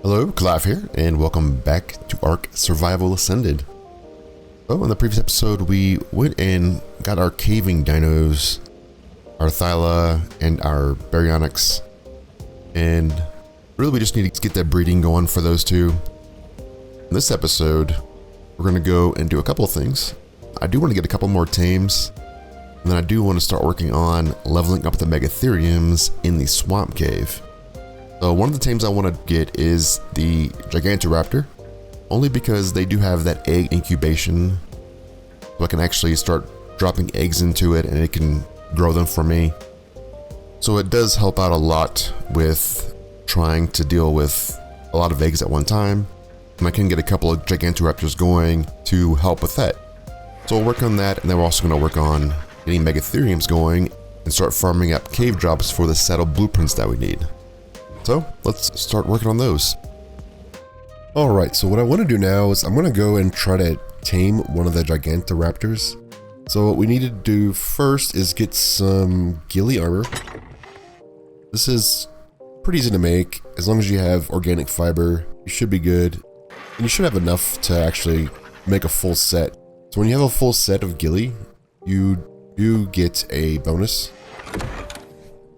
Hello, Kalive here, and welcome back to Ark Survival Ascended. So, in the previous episode, we went and got our caving dinos, our Thyla, and our Baryonyx, and really we just need to get that breeding going for those two. In this episode, we're going to go and do a couple of things. I do want to get a couple more tames, and then I do want to start working on leveling up the Megatheriums in the swamp cave. So one of the tames I want to get is the Gigantoraptor, only because they do have that egg incubation, so I can actually start dropping eggs into it and it can grow them for me. So it does help out a lot with trying to deal with a lot of eggs at one time, and I can get a couple of Gigantoraptors going to help with that. So we'll work on that, and then we're also going to work on getting Megatheriums going and start farming up cave drops for the saddle blueprints that we need. So let's start working on those. Alright, so what I want to do now is I'm going to go and try to tame one of the Gigantoraptors. So what we need to do first is get some ghillie armor. This is pretty easy to make. As long as you have organic fiber, you should be good. And you should have enough to actually make a full set. So when you have a full set of ghillie, you do get a bonus.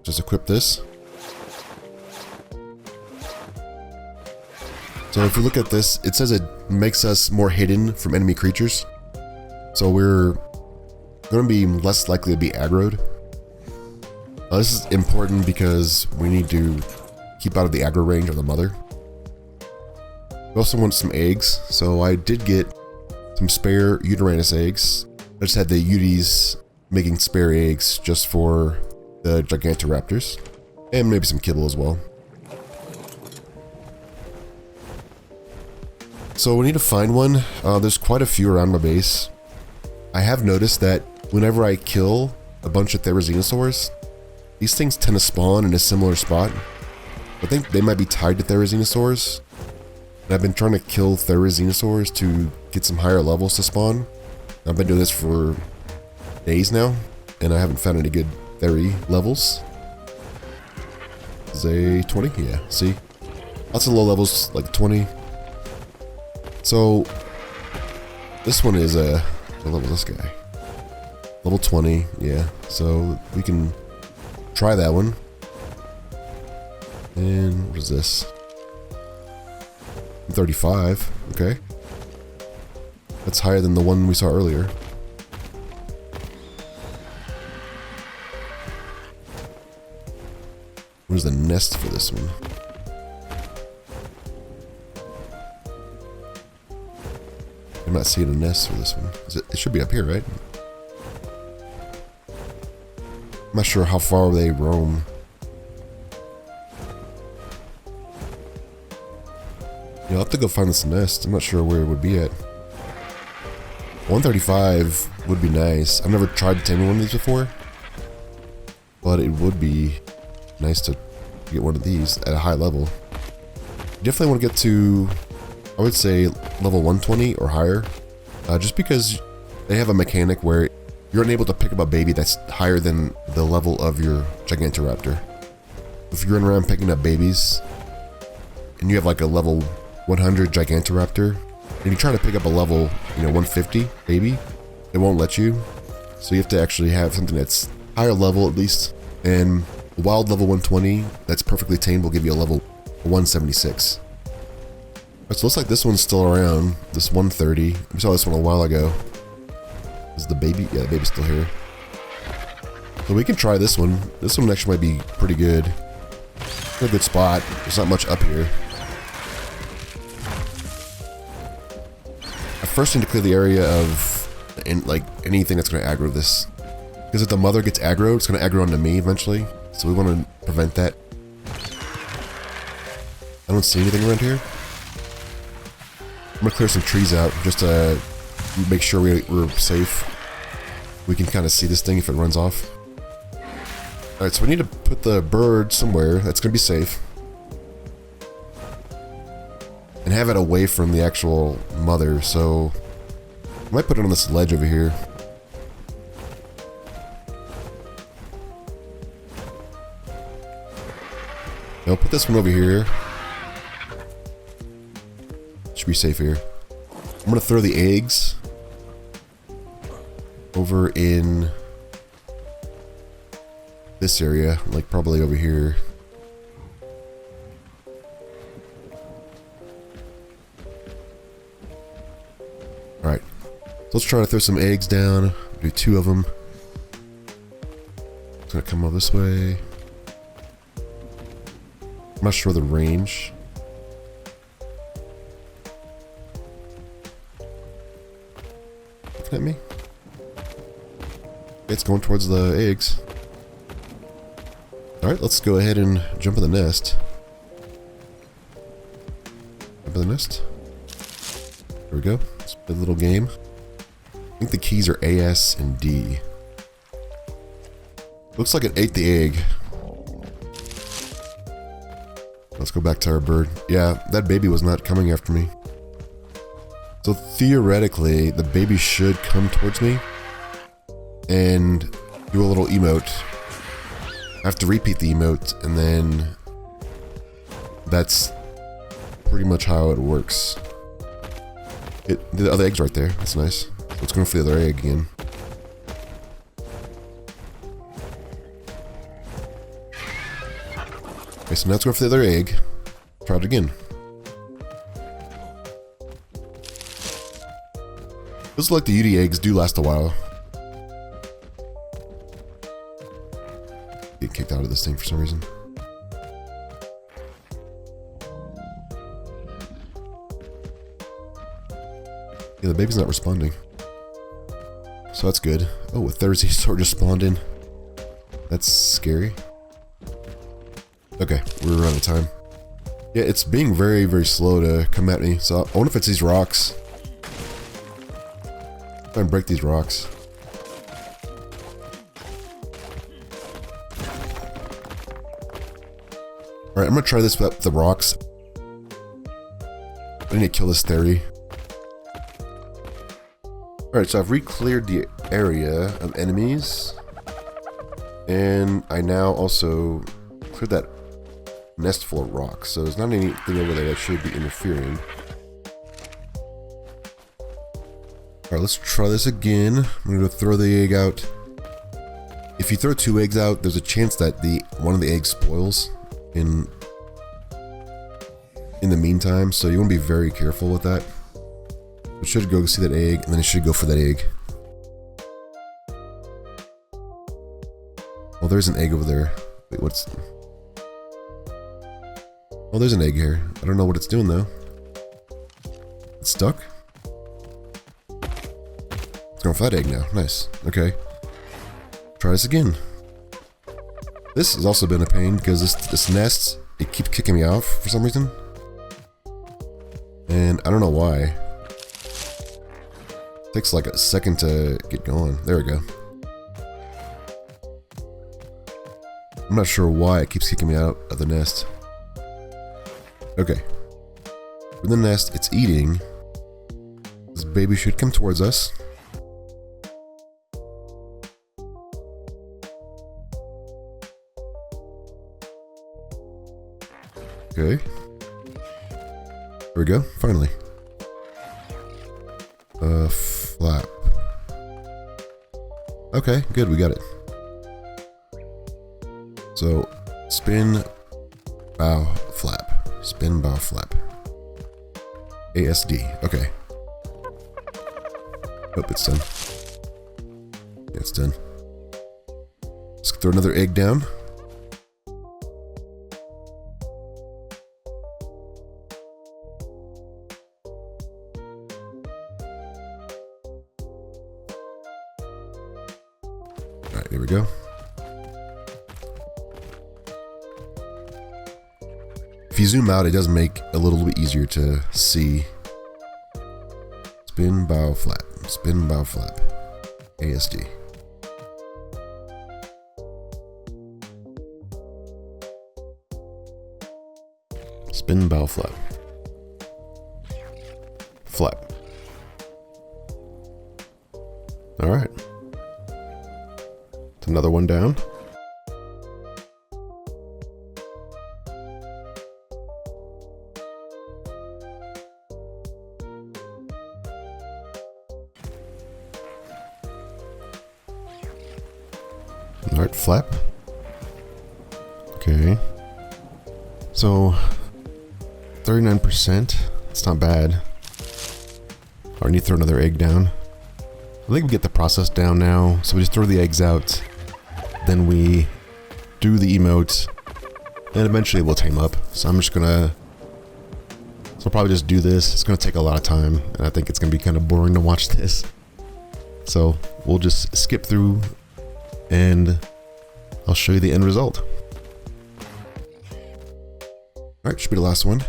Just equip this. So if you look at this, it says it makes us more hidden from enemy creatures. So we're going to be less likely to be aggroed. This is important because we need to keep out of the aggro range of the mother. We also want some eggs, so I did get some spare Uteranus eggs. I just had the Uties making spare eggs just for the Gigantoraptors, and maybe some kibble as well. So we need to find one. There's quite a few around my base. I have noticed that whenever I kill a bunch of Therizinosaurs, these things tend to spawn in a similar spot. I think they might be tied to Therizinosaurs. And I've been trying to kill Therizinosaurs to get some higher levels to spawn. I've been doing this for days now, and I haven't found any good Theri levels. Is a 20? Yeah, see? Lots of low levels, like 20. So, this one is what level is this guy? Level 20, yeah. So, we can try that one. And what is this? 35, okay. That's higher than the one we saw earlier. Where's the nest for this one? I'm not seeing a nest for this one. It should be up here, right? I'm not sure how far they roam. Yeah, I'll have to go find this nest. I'm not sure where it would be at. 135 would be nice. I've never tried taming one of these before, but it would be nice to get one of these at a high level. You definitely want to get to, I would say, level 120 or higher, just because they have a mechanic where you're unable to pick up a baby that's higher than the level of your Gigantoraptor. If you're running around picking up babies, and you have like a level 100 Gigantoraptor, and you try to pick up a level, 150 baby, it won't let you. So you have to actually have something that's higher level at least, and a wild level 120 that's perfectly tamed will give you a level 176. So it looks like this one's still around, this 130. We saw this one a while ago. Is the baby? Yeah, the baby's still here. So we can try this one. This one actually might be pretty good. A good spot. There's not much up here. I first need to clear the area of anything that's going to aggro this. Because if the mother gets aggroed, it's going to aggro onto me eventually. So we want to prevent that. I don't see anything around here. I'm gonna clear some trees out just to make sure we're safe. We can kind of see this thing if it runs off. Alright, so we need to put the bird somewhere that's gonna be safe. And have it away from the actual mother, so I might put it on this ledge over here. I'll put this one over here. Should be safe here. I'm gonna throw the eggs over in this area, like probably over here. Alright, so let's try to throw some eggs down. Do 2 of them. It's gonna come all this way. I'm not sure the range. Looking at me? It's going towards the eggs. Alright, let's go ahead and jump in the nest. Jump in the nest. There we go. It's a little game. I think the keys are A, S, and D. Looks like it ate the egg. Let's go back to our bird. Yeah, that baby was not coming after me. So theoretically, the baby should come towards me and do a little emote. I have to repeat the emote, and then that's pretty much how it works. The other egg's right there. That's nice. Let's go for the other egg again. Okay, so now let's go for the other egg. Try it again. Looks like the UD eggs do last a while. Get kicked out of this thing for some reason. Yeah, the baby's not responding. So that's good. Oh, a Thursday sword just spawned in. That's scary. Okay, we're running out of time. Yeah, it's being very, very slow to come at me. So I wonder if it's these rocks. Try and break these rocks. Alright, I'm gonna try this with the rocks. I need to kill this theory. Alright, so I've re-cleared the area of enemies. And I now also cleared that nest full of rocks. So there's not anything over there that should be interfering. Alright, let's try this again. I'm gonna throw the egg out. If you throw 2 eggs out, there's a chance that one of the eggs spoils in the meantime, so you want to be very careful with that. It should go see that egg, and then it should go for that egg. Well, there's an egg over there. Wait, what's... Oh, there's an egg here. I don't know what it's doing, though. It's stuck? It's going for that egg now. Nice. Okay. Try this again. This has also been a pain, because this nest, it keeps kicking me off for some reason. And I don't know why. It takes like a second to get going. There we go. I'm not sure why it keeps kicking me out of the nest. Okay. For the nest, it's eating. This baby should come towards us. Okay. There we go, finally. Flap. Okay, good, we got it. So, spin, bow, flap. Spin, bow, flap. ASD, okay. Oh, it's done. Yeah, it's done. Let's throw another egg down. Alright, there we go. If you zoom out, it does make it a little bit easier to see. Spin, bow, flap. Spin, bow, flap. ASD. Spin, bow, flap. Flap. Alright. Another one down. Alright, flap. Okay. So 39%. It's not bad. I need to throw another egg down. I think we get the process down now. So we just throw the eggs out. Then we do the emote. And eventually we'll tame up. So I'm just gonna... So I'll probably just do this. It's gonna take a lot of time. And I think it's gonna be kind of boring to watch this. So we'll just skip through. And I'll show you the end result. Alright, should be the last one.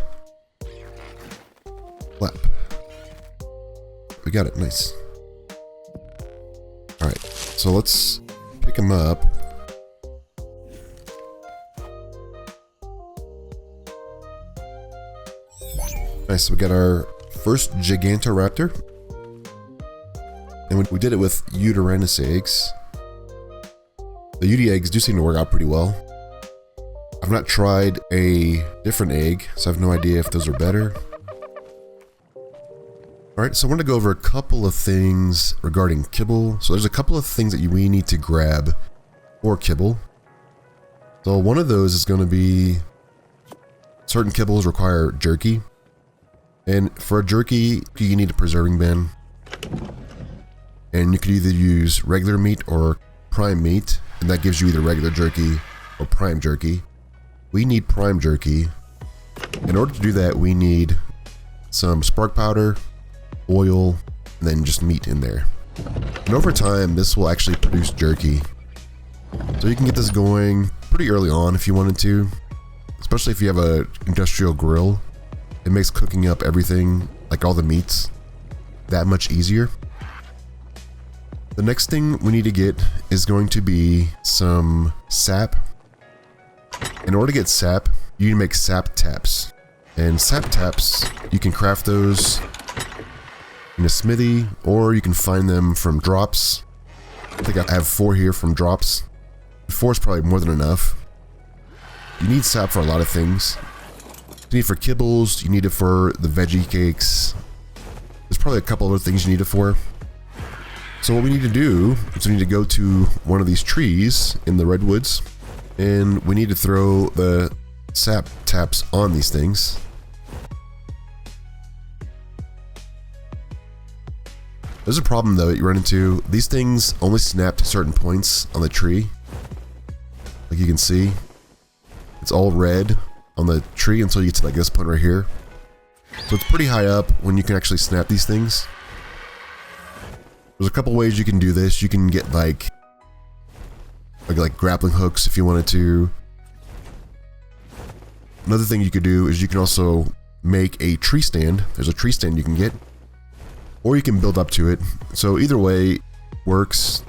Flap. We got it, nice. Alright, so let's pick him up. Nice, so we got our first Gigantoraptor. And we did it with Uteranus eggs. The UD eggs do seem to work out pretty well. I've not tried a different egg, so I have no idea if those are better. Alright, so I want to go over a couple of things regarding kibble. So there's a couple of things that we need to grab for kibble. So one of those is going to be certain kibbles require jerky. And for a jerky, you need a preserving bin. And you could either use regular meat or prime meat, and that gives you either regular jerky or prime jerky. We need prime jerky. In order to do that, we need some spark powder, oil, and then just meat in there. And over time, this will actually produce jerky. So you can get this going pretty early on if you wanted to, especially if you have an industrial grill. It makes cooking up everything, like all the meats, that much easier. The next thing we need to get is going to be some sap. In order to get sap, you need to make sap taps. And sap taps, you can craft those in a smithy, or you can find them from drops. I think I have 4 here from drops. 4 is probably more than enough. You need sap for a lot of things. You need it for kibbles, you need it for the veggie cakes. There's probably a couple other things you need it for. So what we need to do is we need to go to one of these trees in the redwoods, and we need to throw the sap taps on these things. There's a problem though that you run into. These things only snap to certain points on the tree. Like you can see, it's all red on the tree until you get to like this point right here. So it's pretty high up when you can actually snap these things. There's a couple ways you can do this. You can get like grappling hooks if you wanted to. Another thing you could do is you can also make a tree stand. There's a tree stand you can get, or you can build up to it. So either way works.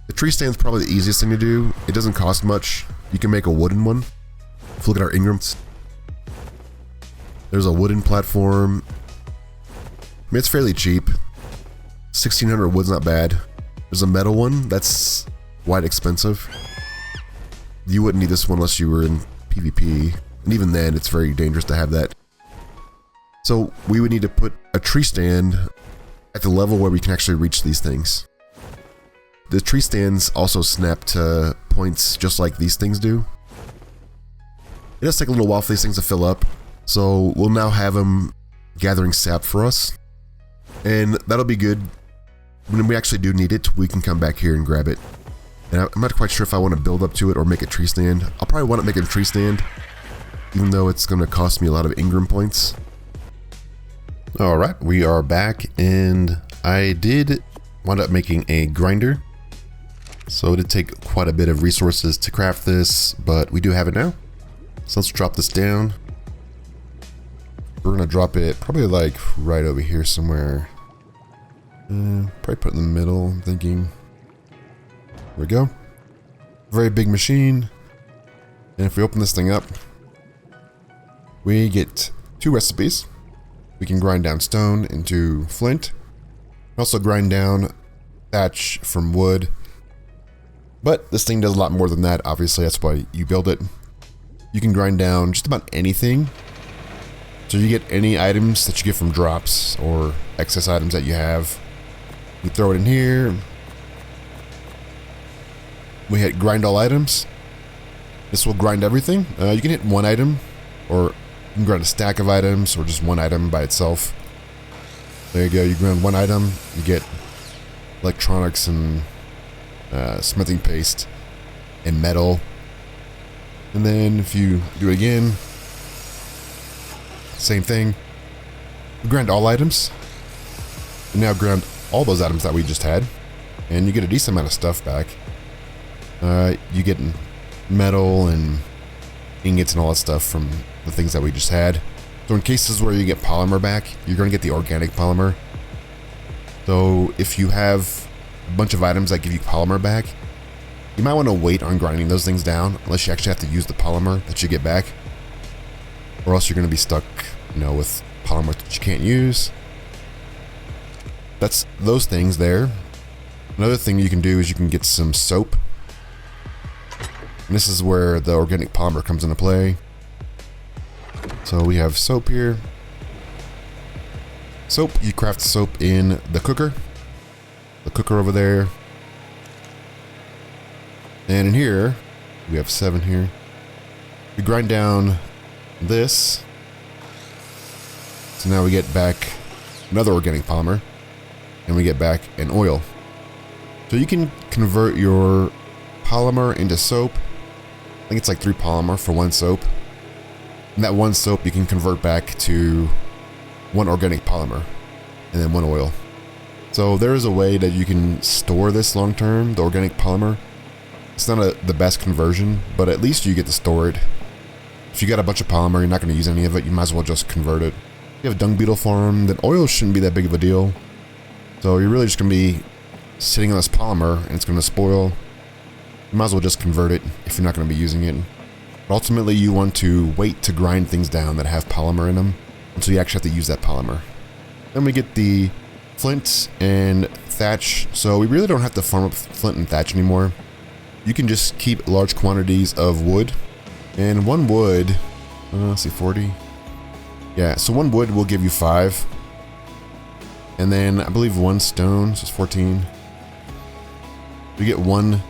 The tree stand's probably the easiest thing to do. It doesn't cost much. You can make a wooden one. If you look at our ingrams, there's a wooden platform. I mean, it's fairly cheap. 1600 wood's not bad. There's a metal one that's quite expensive. You wouldn't need this one unless you were in PvP, and even then it's very dangerous to have that. So we would need to put a tree stand at the level where we can actually reach these things. The tree stands also snap to points just like these things do. It does take a little while for these things to fill up, so we'll now have them gathering sap for us, and that'll be good. When we actually do need it, we can come back here and grab it. And I'm not quite sure if I want to build up to it or make a tree stand. I'll probably want to make a tree stand, even though it's going to cost me a lot of Ingram points. Alright, we are back, and I did wind up making a grinder. So it did take quite a bit of resources to craft this, but we do have it now. So let's drop this down. We're going to drop it probably like right over here somewhere. Probably put it in the middle, I'm thinking. There we go. Very big machine. And if we open this thing up, we get 2 recipes. We can grind down stone into flint. Also grind down thatch from wood. But this thing does a lot more than that, obviously, that's why you build it. You can grind down just about anything. So you get any items that you get from drops or excess items that you have. You throw it in here. we hit grind all items. This will grind everything. You can hit one item, or you can grind a stack of items, or just one item by itself. There you go, you grind one item, you get electronics and smithing paste and metal. And then if you do it again, same thing. You grind all items. And now grind all those items that we just had. And you get a decent amount of stuff back. You get metal and ingots and all that stuff from the things that we just had. So in cases where you get polymer back, you're going to get the organic polymer. So if you have a bunch of items that give you polymer back, you might want to wait on grinding those things down unless you actually have to use the polymer that you get back. Or else you're going to be stuck, you know, with polymer that you can't use. That's those things there. Another thing you can do is you can get some soap. And this is where the organic polymer comes into play. So we have soap here. Soap, you craft soap in the cooker. The cooker over there. And in here, we have 7 here. We grind down this. So now we get back another organic polymer. And we get back an oil. So you can convert your polymer into soap. I think it's like 3 polymer for 1 soap. And that 1 soap you can convert back to 1 organic polymer and then 1 oil. So there is a way that you can store this long term, the organic polymer. It's not the best conversion, but at least you get to store it. If you got a bunch of polymer, you're not going to use any of it, you might as well just convert it. If you have a dung beetle farm, then oil shouldn't be that big of a deal. So you're really just going to be sitting on this polymer and it's going to spoil. You might as well just convert it if you're not going to be using it. But ultimately, you want to wait to grind things down that have polymer in them until you actually have to use that polymer. Then we get the flint and thatch. So we really don't have to farm up flint and thatch anymore. You can just keep large quantities of wood. And 1 wood, let's see, 40. Yeah, so 1 wood will give you 5. And then I believe 1 stone, so it's 14. You get 1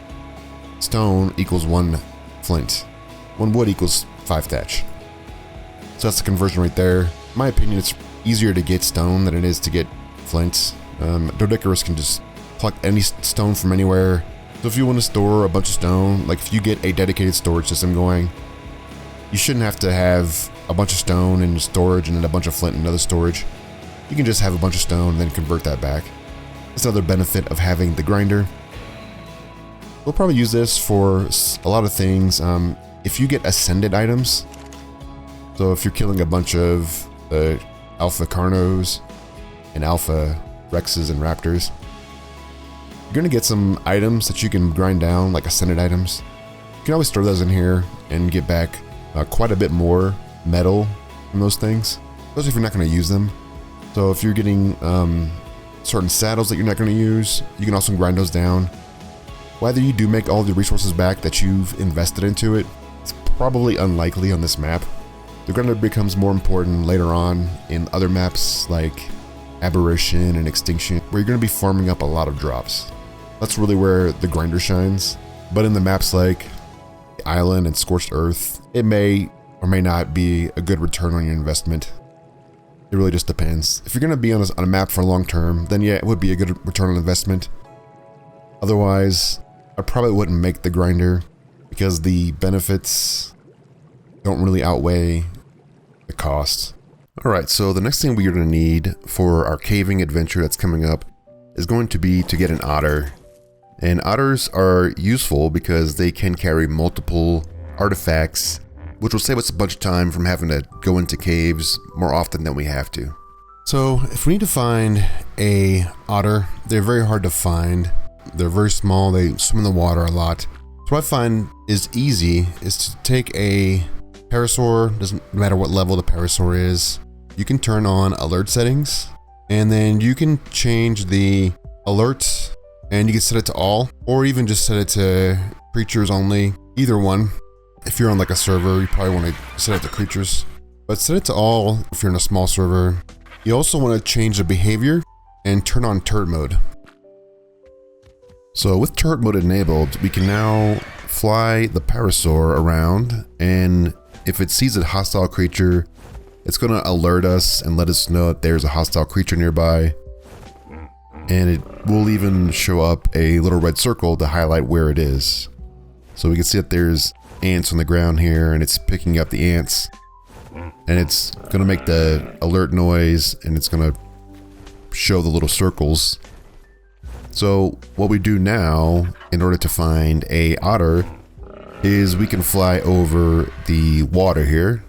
stone equals 1 flint. 1 wood equals 5 thatch. So that's the conversion right there. In my opinion, it's easier to get stone than it is to get flint. Doedicurus can just pluck any stone from anywhere. So if you want to store a bunch of stone, like if you get a dedicated storage system going, you shouldn't have to have a bunch of stone in storage and then a bunch of flint in another storage. You can just have a bunch of stone and then convert that back. That's another benefit of having the grinder. We'll probably use this for a lot of things. If you get ascended items, so if you're killing a bunch of alpha carnos and alpha rexes and raptors, you're gonna get some items that you can grind down, like ascended items. You can always throw those in here and get back quite a bit more metal from those things, especially if you're not gonna use them. So if you're getting certain saddles that you're not going to use, you can also grind those down. Whether you do make all the resources back that you've invested into it, it's probably unlikely on this map. The grinder becomes more important later on in other maps like Aberration and Extinction, where you're going to be farming up a lot of drops. That's really where the grinder shines. But in the maps like Island and Scorched Earth, it may or may not be a good return on your investment. It really just depends. If you're going to be on a map for long term, then yeah, it would be a good return on investment. Otherwise, I probably wouldn't make the grinder because the benefits don't really outweigh the costs. Alright, so the next thing we're going to need for our caving adventure that's coming up is going to be to get an otter. And otters are useful because they can carry multiple artifacts, which will save us a bunch of time from having to go into caves more often than we have to. So if we need to find a otter, they're very hard to find. They're very small, they swim in the water a lot. So what I find is easy is to take a parasaur, doesn't matter what level the parasaur is. You can turn on alert settings, and then you can change the alert, and you can set it to all, or even just set it to creatures only, either one. If you're on like a server, you probably want to set it to creatures, but set it to all if you're in a small server. You also want to change the behavior and turn on turret mode. So with turret mode enabled, we can now fly the parasaur around, and if it sees a hostile creature, it's going to alert us and let us know that there's a hostile creature nearby. And it will even show up a little red circle to highlight where it is. So we can see that there's ants on the ground here, and it's picking up the ants. And it's going to make the alert noise, and it's going to show the little circles. So what we do now, in order to find a otter, is we can fly over the water here,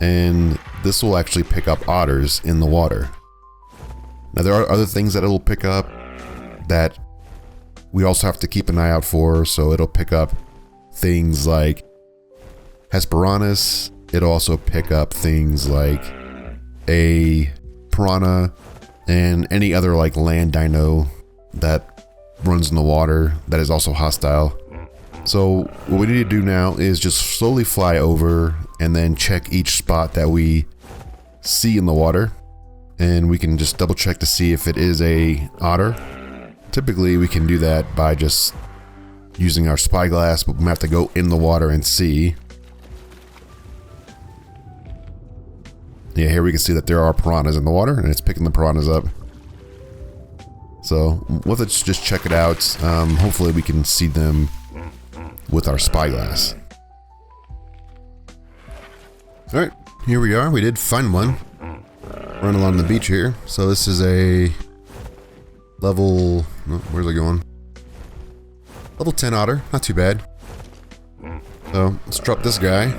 and this will actually pick up otters in the water. Now there are other things that it'll pick up that we also have to keep an eye out for, so it'll pick up things like Hesperornis. It'll also pick up things like a piranha and any other like land dino that runs in the water that is also hostile. So what we need to do now is just slowly fly over and then check each spot that we see in the water, and we can just double check to see if it is a otter. Typically we can do that by just using our spyglass, but we have to go in the water and see. Yeah, here we can see that there are piranhas in the water, and it's picking the piranhas up. So let's just check it out. Hopefully we can see them with our spyglass. Alright, here we are. We did find one. Run along the beach here. So this is a level... Oh, where's it going? Level 10 otter. Not too bad. So let's drop this guy.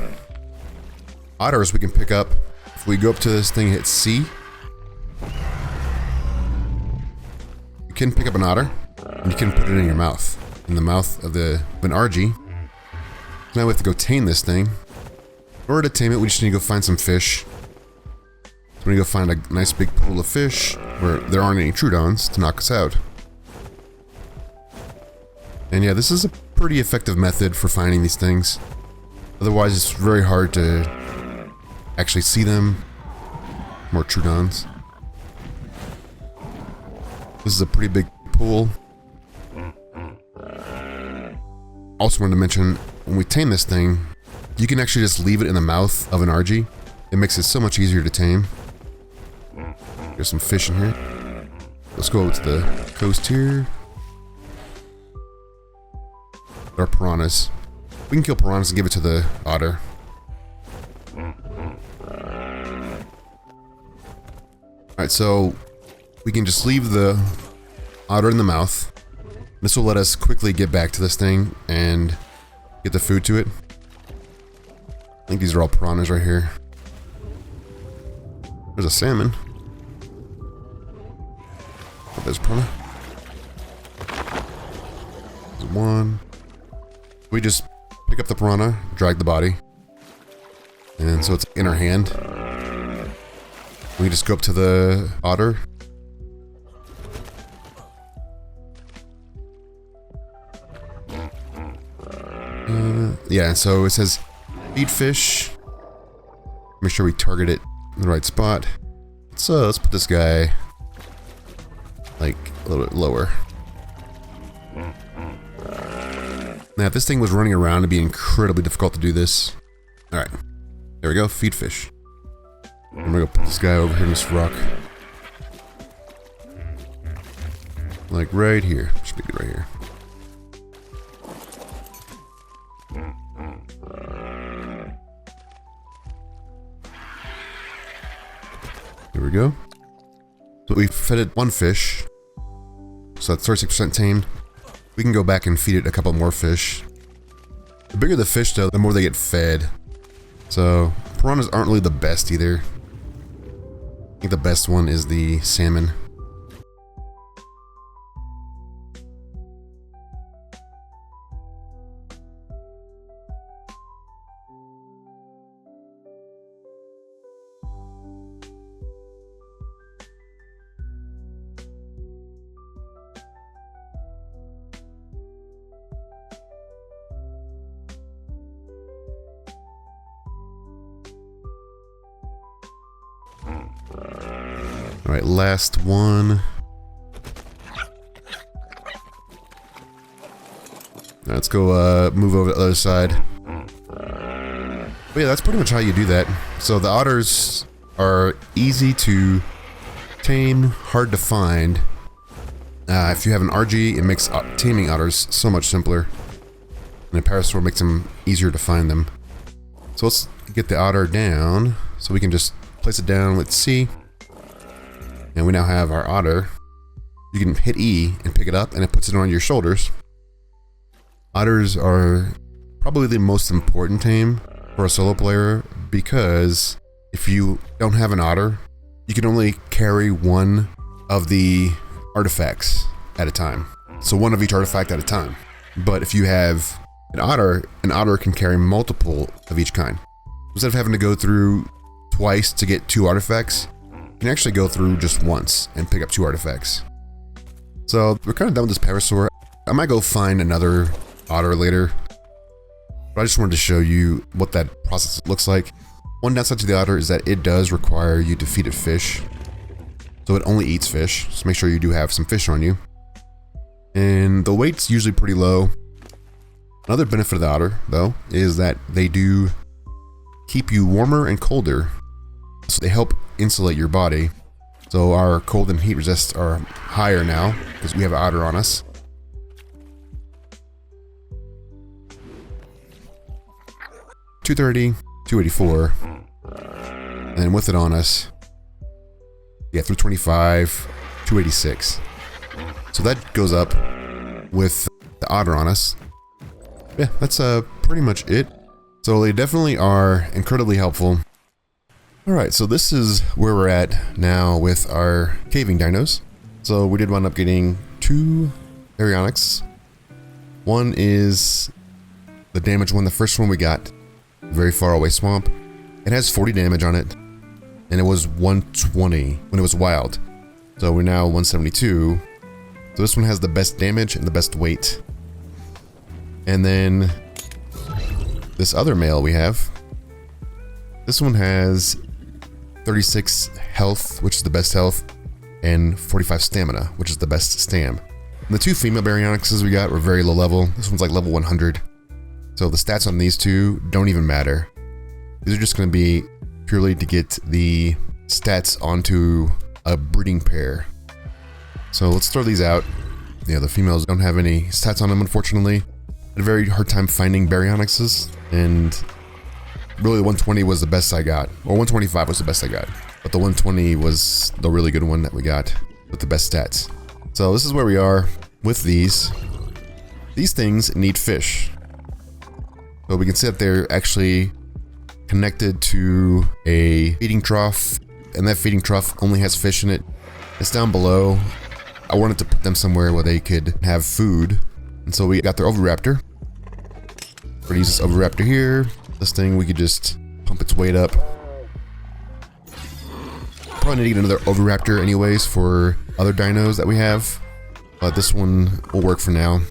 Otters we can pick up. If we go up to this thing, hit C. You can pick up an otter, and you can put it in your mouth. In the mouth of an RG. Now we have to go tame this thing. In order to tame it, we just need to go find some fish. So we need to go find a nice big pool of fish where there aren't any Troodons to knock us out. And yeah, this is a pretty effective method for finding these things. Otherwise, it's very hard to actually see them. More Troodons. This is a pretty big pool. Also wanted to mention, when we tame this thing, you can actually just leave it in the mouth of an RG. It makes it so much easier to tame. There's some fish in here. Let's go to the coast here. There are piranhas. We can kill piranhas and give it to the otter. Alright, so we can just leave the otter in the mouth. This will let us quickly get back to this thing and get the food to it. I think these are all piranhas right here. There's a salmon. Oh, there's a piranha. There's one. We just pick up the piranha, drag the body. And so it's in our hand. We just go up to the otter. Yeah, so it says feed fish. Make sure we target it in the right spot. So let's put this guy like a little bit lower. Now if this thing was running around, it'd be incredibly difficult to do this. Alright, there we go, feed fish. I'm gonna go put this guy over here in this rock. Like right here. Should be good right here. There we go. So we fed it one fish. So that's 36% tamed. We can go back and feed it a couple more fish. The bigger the fish though, the more they get fed. So piranhas aren't really the best either. I think the best one is the salmon. Alright, last one. Let's go move over to the other side. But yeah, that's pretty much how you do that. So the otters are easy to tame, hard to find. If you have an RG, it makes taming otters so much simpler. And a parasaur makes them easier to find them. So let's get the otter down. So we can just place it down with C. And we now have our otter. You can hit E and pick it up and it puts it on your shoulders. Otters are probably the most important tame for a solo player because if you don't have an otter, you can only carry one of the artifacts at a time. So one of each artifact at a time. But if you have an otter can carry multiple of each kind. Instead of having to go through twice to get 2 artifacts, you can actually go through just once and pick up 2 artifacts. So we're kind of done with this parasaur. I might go find another otter later, but I just wanted to show you what that process looks like. One downside to the otter is that it does require you to feed it fish. So it only eats fish, so make sure you do have some fish on you. And the weight's usually pretty low. Another benefit of the otter, though, is that they do keep you warmer and colder. So they help insulate your body. So our cold and heat resists are higher now because we have an otter on us. $230, $284, and with it on us, yeah, $325, $286. So that goes up with the otter on us. Yeah, that's pretty much it. So they definitely are incredibly helpful. Alright, so this is where we're at now with our caving dinos. So we did wind up getting 2 Baryonyx. One is the damaged one, the first one we got, very far away swamp. It has 40 damage on it, and it was 120 when it was wild. So we're now 172. So this one has the best damage and the best weight. And then this other male we have, this one has 36 health, which is the best health, and 45 stamina, which is the best stam. And the 2 female Baryonyxes we got were very low level. This one's like level 100. So the stats on these 2 don't even matter. These are just going to be purely to get the stats onto a breeding pair. So let's throw these out. Yeah, the females don't have any stats on them, unfortunately. I had a very hard time finding Baryonyxes, and really 120 was the best I got. Or 125 was the best I got. But the 120 was the really good one that we got with the best stats. So this is where we are with these. These things need fish. So we can see that they're actually connected to a feeding trough, and that feeding trough only has fish in it. It's down below. I wanted to put them somewhere where they could have food. And so we got their oviraptor. We're gonna use this oviraptor here. This thing, we could just pump its weight up. Probably need to get another oviraptor anyways for other dinos that we have. But this one will work for now.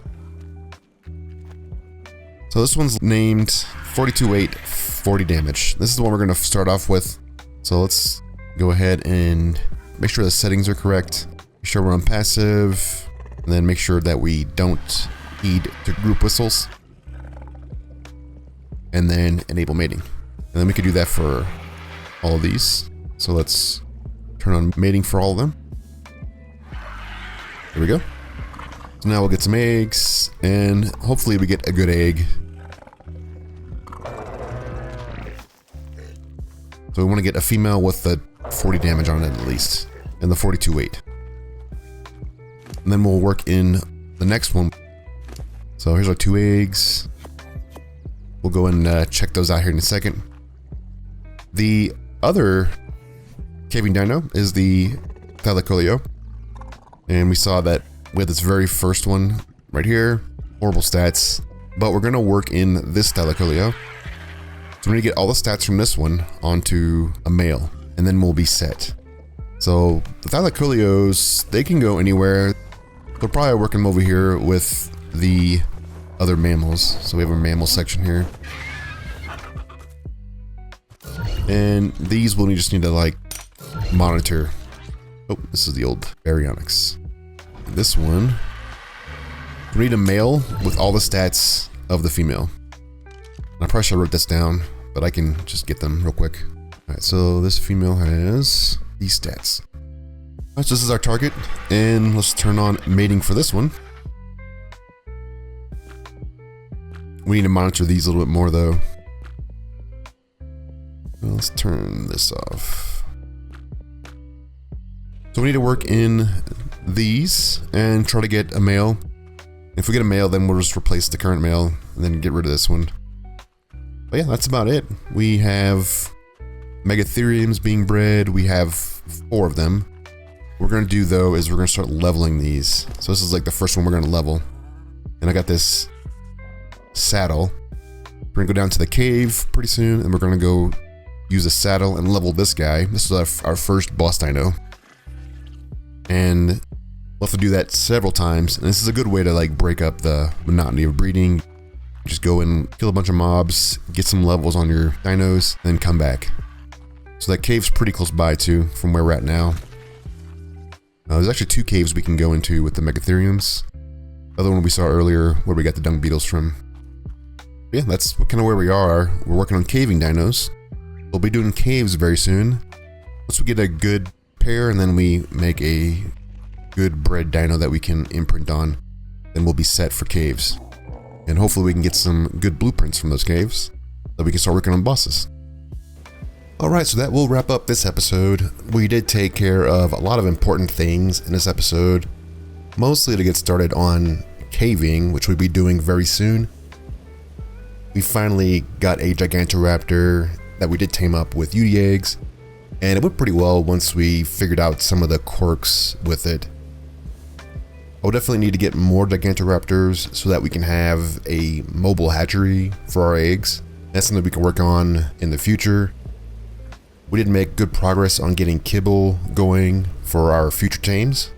So this one's named 42 weight, 40 damage. This is the one we're gonna start off with. So let's go ahead and make sure the settings are correct. Make sure we're on passive. And then make sure that we don't heed to group whistles. And then enable mating. And then we could do that for all of these. So let's turn on mating for all of them. There we go. So now we'll get some eggs, and hopefully we get a good egg. So we want to get a female with the 40 damage on it at least, and the 42 weight. And then we'll work in the next one. So here's our 2 eggs. We'll go and check those out here in a second. The other caving dino is the Thylacoleo. And we saw that we had this very first one right here. Horrible stats. But we're going to work in this Thylacoleo. So we're going to get all the stats from this one onto a male. And then we'll be set. So the Thylacoleos, they can go anywhere. They're probably working over here with the other mammals. So we have a mammal section here. And these we'll just need to like monitor. Oh, this is the old Baryonyx. This one, We need a male with all the stats of the female. I probably should have wrote this down, but I can just get them real quick. Alright, so this female has these stats. Alright, so this is our target, and let's turn on mating for this one. We need to monitor these a little bit more though. Let's turn this off. So we need to work in these and try to get a male. If we get a male, then we'll just replace the current male and then get rid of this one. But yeah, that's about it. We have Megatheriums being bred. We have 4 of them. What we're gonna do though is we're gonna start leveling these. So this is like the first one we're gonna level. And I got this saddle. We're gonna go down to the cave pretty soon, and we're gonna go use a saddle and level this guy. This is our first boss dino. And we'll have to do that several times. And this is a good way to like break up the monotony of breeding. Just go and kill a bunch of mobs, get some levels on your dinos, then come back. So that cave's pretty close by too, from where we're at now. There's actually 2 caves we can go into with the Megatheriums. The other one we saw earlier, where we got the dung beetles from. Yeah, that's kind of where we are. We're working on caving dinos. We'll be doing caves very soon. Once we get a good pair and then we make a good bred dino that we can imprint on, then we'll be set for caves. And hopefully we can get some good blueprints from those caves so we can start working on bosses. Alright, so that will wrap up this episode. We did take care of a lot of important things in this episode, mostly to get started on caving, which we'll be doing very soon. We finally got a Gigantoraptor that we did tame up with UD eggs, and it went pretty well once we figured out some of the quirks with it. I'll definitely need to get more Gigantoraptors so that we can have a mobile hatchery for our eggs. That's something we can work on in the future. We did make good progress on getting kibble going for our future tames.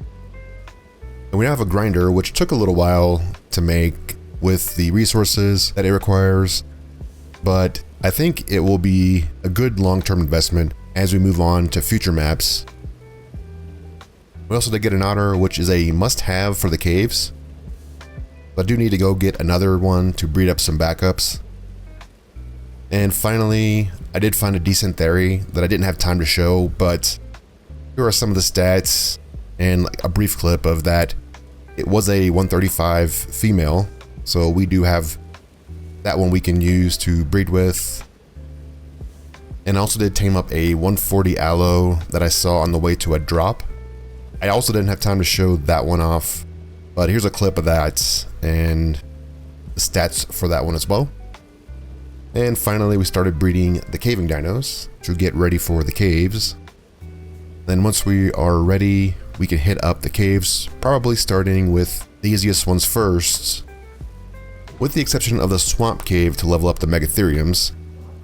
And we now have a grinder, which took a little while to make with the resources that it requires, but I think it will be a good long-term investment as we move on to future maps. We also did get an otter, which is a must-have for the caves, but I do need to go get another one to breed up some backups. And finally, I did find a decent theory that I didn't have time to show, but here are some of the stats and like a brief clip of that. It was a 135 female, so we do have that one we can use to breed with. And I also did tame up a 140 aloe that I saw on the way to a drop. I also didn't have time to show that one off, but here's a clip of that and the stats for that one as well. And finally, we started breeding the caving dinos to get ready for the caves. Then once we are ready, we can hit up the caves, probably starting with the easiest ones first, with the exception of the swamp cave to level up the Megatheriums,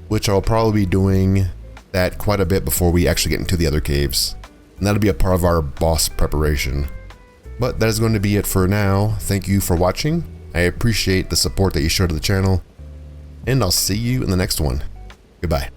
which I'll probably be doing that quite a bit before we actually get into the other caves. And that'll be a part of our boss preparation. But that is going to be it for now. Thank you for watching. I appreciate the support that you show to the channel, and I'll see you in the next one. Goodbye.